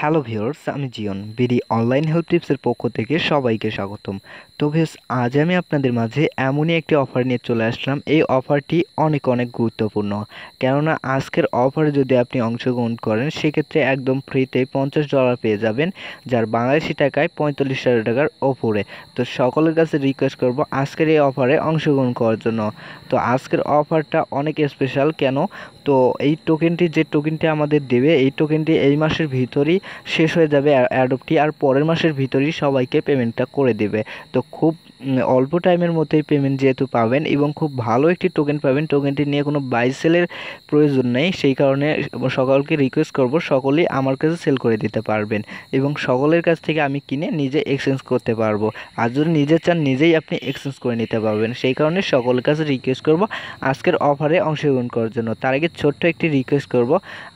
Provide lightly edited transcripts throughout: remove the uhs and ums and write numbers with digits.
Hello viewers, আমি জিয়ন BD online help টিপসের পক্ষ থেকে সবাইকে স্বাগতম। তো ভিউয়ার্স, আজ আমি আপনাদের মাঝে এমনই একটি অফার নিয়ে চলে আসলাম। এই অফারটি অনেক অনেক গুরুত্বপূর্ণ, কেননা আজকের অফারে যদি আপনি অংশগ্রহণ করেন সেক্ষেত্রে একদম ফ্রিতে $50 পেয়ে যাবেন, যার বাংলাদেশি টাকায় 45,000 টাকার ওপরে। তো সকলের কাছে রিকোয়েস্ট করব আজকের এই অফারে অংশগ্রহণ করার জন্য। তো আজকের অফারটা অনেক স্পেশাল কেন, তো এই টোকেনটি আমাদের দেবে, এই টোকেনটি এই মাসের ভিতরেই শেষ হয়ে যাবে অ্যাডপ্টটি, আর পরের মাসের ভিতরেই সবাইকে পেমেন্টটা করে দেবে। তো খুব অল্প টাইমের মধ্যেই পেমেন্ট যেহেতু পাবেন এবং খুব ভালো একটি টোকেন পাবেন, টোকেনটি নিয়ে কোনো বাই সেলের প্রয়োজন নেই। সেই কারণে সকলকে রিকোয়েস্ট করব সকলেই আমার কাছে সেল করে দিতে পারবেন এবং সকলের কাছ থেকে আমি কিনে নিজে এক্সচেঞ্জ করতে পারবো। আর যদি নিজে চান নিজেই আপনি এক্সচেঞ্জ করে নিতে পারবেন। সেই কারণে সকলের কাছে রিকোয়েস্ট করব আজকের অফারে অংশগ্রহণ করার জন্য। তার আগে ছোট্ট একটি রিকোয়েস্ট করব,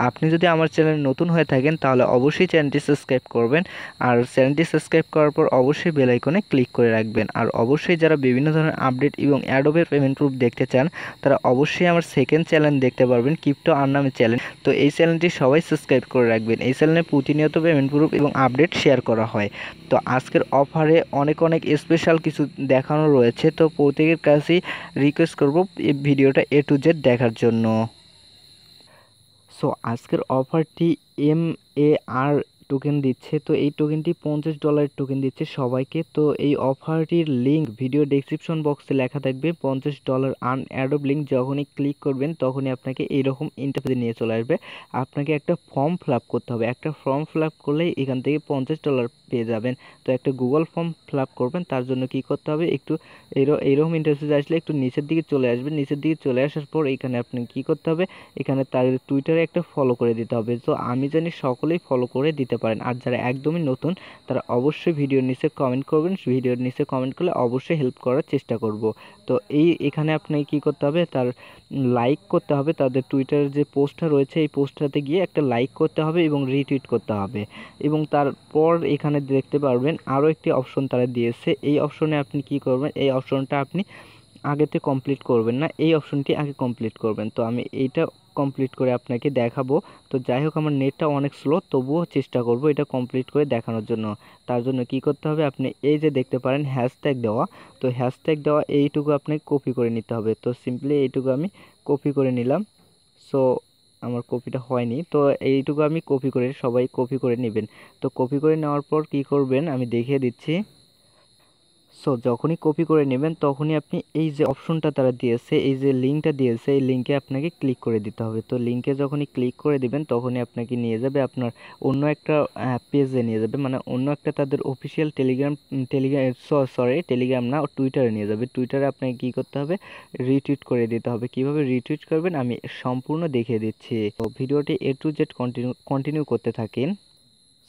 আপনি যদি আমার চ্যানেল নতুন হয়ে থাকেন তাহলে অবশ্যই চ্যানেলটি সাবস্ক্রাইব করবেন, আর চ্যানেলটি সাবস্ক্রাইব করার পর অবশ্যই বেল আইকনে ক্লিক করে রাখবেন। আর অবশ্যই যারা বিভিন্ন ধরনের আপডেট এবং অ্যাডোবের পেমেন্ট প্রুফ দেখতে চান তারা অবশ্যই আমার সেকেন্ড চ্যানেল দেখতে পারবেন, ক্রিপ্টো আর নামে চ্যানেল। তো এই চ্যানেলটি সবাই সাবস্ক্রাইব করে রাখবেন। এই চ্যানেলে প্রতিনিয়ত পেমেন্ট প্রুফ এবং আপডেট শেয়ার করা হয়। তো আজকের অফারে অনেক অনেক স্পেশাল কিছু দেখানো রয়েছে, তো প্রত্যেকের কাছেই রিকোয়েস্ট করব এই ভিডিওটা A to Z দেখার জন্য। সো আজকের অফারটি MAR টোকেন দিচ্ছে, তো এই টোকেনটি $50 টোকেন দিচ্ছে সবাইকে। তো এই অফারটির লিঙ্ক ভিডিও ডেসক্রিপশন বক্সে লেখা থাকবে। $50 আর্ন অ্যাডোব লিঙ্ক যখনই ক্লিক করবেন তখনই আপনাকে এইরকম ইন্টারফেসে নিয়ে চলে আসবে। আপনাকে একটা ফর্ম ফিল আপ করতে হবে, একটা ফর্ম ফিল আপ করলেই এখান থেকে $50 পেয়ে যাবেন। তো একটা গুগল ফর্ম ফিল আপ করবেন, তার জন্য কি করতে হবে, একটু এইরকম ইন্টারফেসে আসলে একটু নিচের দিকে চলে আসবেন। নিচের দিকে চলে আসার পর এখানে আপনি কি করতে হবে, এখানে তার টুইটারে একটা ফলো করে দিতে হবে। তো আমি জানি সকলেই ফলো করে দিতে পারেন, আর যারা একদমই নতুন তারা অবশ্যই ভিডিওর নিচে কমেন্ট করবেন। ভিডিওর নিচে কমেন্ট করলে অবশ্যই হেল্প করার চেষ্টা করব। তো এখানে আপনি কি করতে হবে, তার লাইক করতে হবে, তাদের টুইটারের যে পোস্টটা রয়েছে এই পোস্টটাতে গিয়ে একটা লাইক করতে হবে এবং রিটুইট করতে হবে। এবং তারপর এখানে দেখতে পারবেন আরও একটি অপশন তারা দিয়েছে। এই অপশনে আপনি কি করবেন, এই অপশনটা আপনি আগেতে কমপ্লিট করবেন না, এই অপশনটি আগে কমপ্লিট করবেন। তো আমি এইটা কমপ্লিট করে আপনাকে দেখাবো। তো যাই হোক, আমার নেটটা অনেক স্লো, তবুও চেষ্টা করব এটা কমপ্লিট করে দেখানোর জন্য। তার জন্য কি করতে হবে, আপনি এই যে দেখতে পারেন হ্যাশট্যাগ দেওয়া, তো হ্যাশট্যাগ দেওয়া এইটুকু আপনাকে কপি করে নিতে হবে। তো সিম্পলি এইটুকু আমি কপি করে নিলাম। সো আমার কপিটা হয়নি, তো এইটুকু আমি কপি করে, সবাই কপি করে নেবেন। তো কপি করে নেওয়ার পর কি করবেন আমি দেখিয়ে দিচ্ছি। সো যখনই কপি করে নেবেন তখনই আপনি এই যে অপশনটা তারা দিয়েছে, এই যে লিঙ্কটা দিয়েছে, এই লিঙ্কে আপনাকে ক্লিক করে দিতে হবে। তো লিঙ্কে যখনই ক্লিক করে দিবেন তখনই আপনাকে নিয়ে যাবে আপনার অন্য একটা পেজে নিয়ে যাবে, মানে অন্য একটা তাদের অফিসিয়াল টেলিগ্রাম না, টুইটারে নিয়ে যাবে। টুইটারে আপনাকে কী করতে হবে, রিটুইট করে দিতে হবে। কিভাবে রিটুইট করবেন আমি সম্পূর্ণ দেখিয়ে দিচ্ছি। তো ভিডিওটি A to Z কন্টিনিউ করতে থাকেন।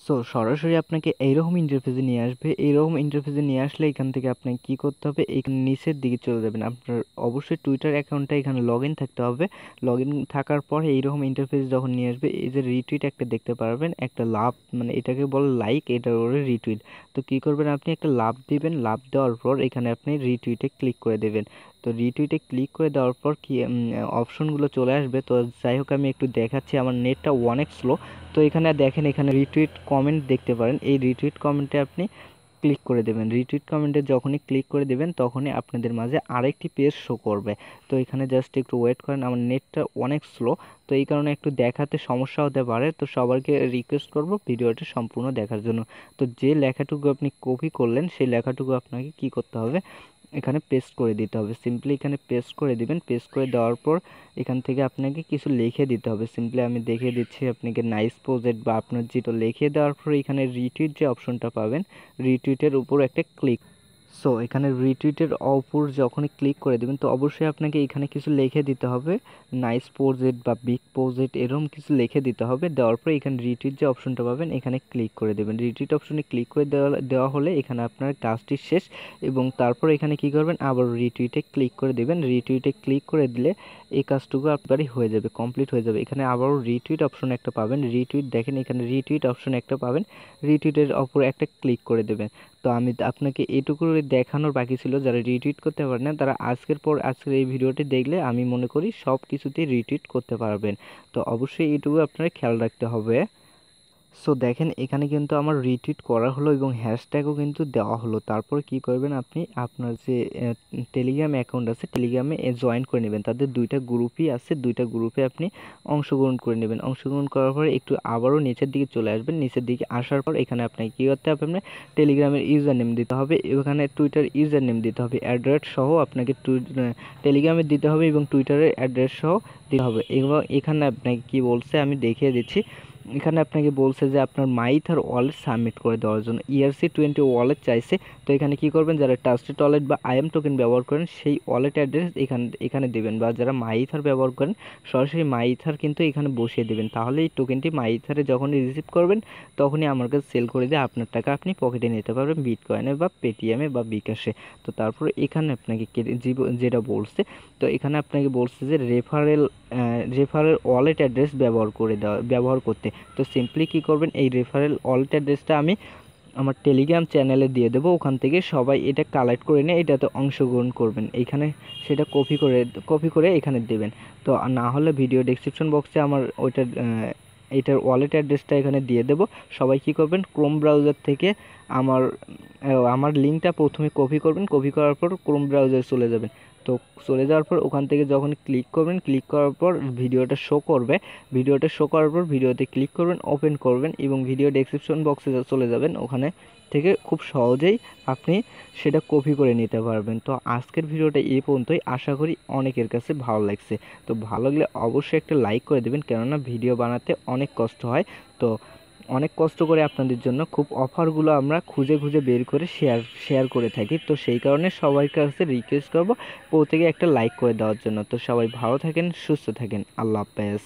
সো সরাসরি আপনাকে এইরকম ইন্টারফেসে নিয়ে আসবে। এইরকম ইন্টারফেসে নিয়ে আসলে এখান থেকে আপনাকে কী করতে হবে, এখানে নিচের দিকে চলে যাবেন। আপনার অবশ্যই টুইটার অ্যাকাউন্টটা এখানে লগ ইন থাকতে হবে। লগ ইন থাকার পরে এইরকম ইন্টারফেস যখন নিয়ে আসবে, এই যে রিটুইট একটা দেখতে পারবেন, একটা লাভ, মানে এটাকে বলে লাইক, এটার ওপরে রিটুইট। তো কী করবেন, আপনি একটা লাভ দিবেন। লাভ দেওয়ার পর এখানে আপনি রিটুইটে ক্লিক করে দেবেন। তো রিটুইটে ক্লিক করে দেওয়ার পর কি অপশনগুলো চলে আসবে। তো যাই হোক, আমি একটু দেখাচ্ছি, আমার নেটটা অনেক স্লো। তো এখানে দেখেন, এখানে রিটুইট কমেন্ট দেখতে পারেন। এই রিটুইট কমেন্টে আপনি ক্লিক করে দেবেন। রিটুইট কমেন্টে যখনই ক্লিক করে দেবেন তখনই আপনাদের মাঝে আরেকটি পেজ শো করবে। তো এখানে জাস্ট একটু ওয়েট করেন, আমার নেটটা অনেক স্লো, তো এই কারণে একটু দেখাতে সমস্যা হতে পারে। তো সবাইকে রিকোয়েস্ট করব ভিডিওটি সম্পূর্ণ দেখার জন্য। তো যে লেখাটুকু আপনি কপি করলেন সেই লেখাটুকু আপনাকে কি করতে হবে, এখানে পেস্ট করে দিতে হবে। সিম্পলি এখানে পেস্ট করে দিবেন। পেস্ট করে দেওয়ার পর এখান থেকে আপনাকে কিছু লিখে দিতে হবে। সিম্পলি আমি দেখিয়ে দিচ্ছি আপনাকে, নাইস প্রজেক্ট বা আপনার যেটা লিখে দেওয়ার পর এখানে রিটুইট যে অপশনটা পাবেন, রিটুইটের উপর একটা ক্লিক। সো এখানে রিটুইটের উপর যখনই ক্লিক করে দেবেন তো অবশ্যই আপনাকে এখানে কিছু লিখে দিতে হবে, নাইস প্রজেক্ট বা বিগ প্রজেক্ট এরকম কিছু লিখে দিতে হবে। দেওয়ার পর এখানে রিটুইট যে অপশনটা পাবেন এখানে ক্লিক করে দেবেন। রিটুইট অপশনে ক্লিক করে দেওয়া হলে এখানে আপনার কাজটি শেষ। এবং তারপর এখানে কি করবেন, আবার রিটুইটে ক্লিক করে দেবেন। রিটুইটে ক্লিক করে দিলে এই কাজটুকু আপনারই হয়ে যাবে, কমপ্লিট হয়ে যাবে। এখানে আবারও রিটুইট অপশন একটা পাবেন। রিটুইট দেখেন, এখানে রিটুইট অপশন একটা পাবেন, রিটুইটের ওপর একটা ক্লিক করে দেবেন। তো আমি আপনাকে এটুকু দেখানোর বাকি ছিল, যারা রিটুইট করতে পারেন না তারা আজকের এই ভিডিওটি দেখলে আমি মনে করি সব কিছুতেই রিটুইট করতে পারবেন। তো অবশ্যই এইটুকু আপনার খেয়াল রাখতে হবে। সো দেখেন এখানে কিন্তু আমার রিটুইট করা হলো এবং হ্যাশট্যাগও কিন্তু দেওয়া হলো। তারপর কি করবেন, আপনি আপনার যে টেলিগ্রাম অ্যাকাউন্ট আছে টেলিগ্রামে জয়েন করে নেবেন। তাদের দুইটা গ্রুপই আছে, দুইটা গ্রুপে আপনি অংশগ্রহণ করে নেবেন। অংশগ্রহণ করার পরে একটু আবারও নিচের দিকে চলে আসবেন। নিচের দিকে আসার পর এখানে আপনাকে কী করতে হবে, আপনার টেলিগ্রামের ইউজার নেম দিতে হবে, এখানে টুইটার ইউজার নেম দিতে হবে, অ্যাড্রেস সহ আপনাকে টেলিগ্রামে দিতে হবে এবং টুইটারের অ্যাড্রেস সহ দিতে হবে। এবং এখানে আপনাকে কি বলছে আমি দেখিয়ে দিচ্ছি। এখানে আপনাকে বলছে যে আপনার মাইথার ওয়ালেট সাবমিট করে দেওয়ার জন্য ERC20 ওয়ালেট চাইছে। তো এখানে কি করবেন, যারা ট্রাস্টেড ওয়ালেট বা IM টোকেন ব্যবহার করেন সেই ওয়ালেট অ্যাড্রেস এখানে দেবেন, বা যারা মাইথার ব্যবহার করেন সরাসরি মাইথার কিন্তু এখানে বসিয়ে দেবেন। তাহলে এই টোকেনটি মাইথারে যখনই রিসিভ করবেন তখনই আমার কাছে সেল করে দিয়ে আপনার টাকা আপনি পকেটে নিতে পারবেন বিটকয়েনে বা পেটিএমে বা বিকাশে। তো তারপর এখানে আপনাকে যেটা বলছে, তো এখানে আপনাকে বলছে যে রেফারেল ওয়ালেট অ্যাড্রেস ব্যবহার করতে। তো সিম্পলি কি করবেন, এই রেফারেল ওয়ালেট অ্যাড্রেসটা আমি আমার টেলিগ্রাম চ্যানেলে দিয়ে দেবো। ওখান থেকে সবাই এটা কালেক্ট করে নিয়ে এটাতে অংশগ্রহণ করবেন। এইখানে সেটা কপি করে এখানে দেবেন। তো না হলে ভিডিও ডেসক্রিপশন বক্সে আমার ওইটার এটার ওয়ালেট অ্যাড্রেসটা এখানে দিয়ে দেবো। সবাই কি করবেন, ক্রোম ব্রাউজার থেকে আমার আমার লিঙ্কটা প্রথমে কপি করবেন, কপি করার পর ক্রোম ব্রাউজারে চলে যাবেন। তো চলে যাওয়ার পর ওখান থেকে যখন ক্লিক করবেন, ক্লিক করার পর ভিডিওটা শো করবে, ভিডিওটা শো করার পর ভিডিওতে ক্লিক করবেন, ওপেন করবেন এবং ভিডিও ডেসক্রিপশন বক্সে চলে যাবেন। ওখানে থেকে খুব সহজেই আপনি সেটা কপি করে নিতে পারবেন। তো আজকের ভিডিওটা এই পর্যন্তই, আশা করি অনেকের কাছে ভালো লাগছে। তো ভালো লাগলে অবশ্যই একটা লাইক করে দেবেন, কেননা ভিডিও বানাতে অনেক কষ্ট হয়। তো অনেক কষ্ট করে আপনাদের জন্য খুব অফারগুলো আমরা খুঁজে খুঁজে বের করে শেয়ার করে থাকি। তো সেই কারণে সবার কাছে রিকোয়েস্ট করব প্রত্যেকে একটা লাইক করে দেওয়ার জন্য। তো সবাই ভালো থাকেন, সুস্থ থাকেন, আল্লাহ হাফেজ।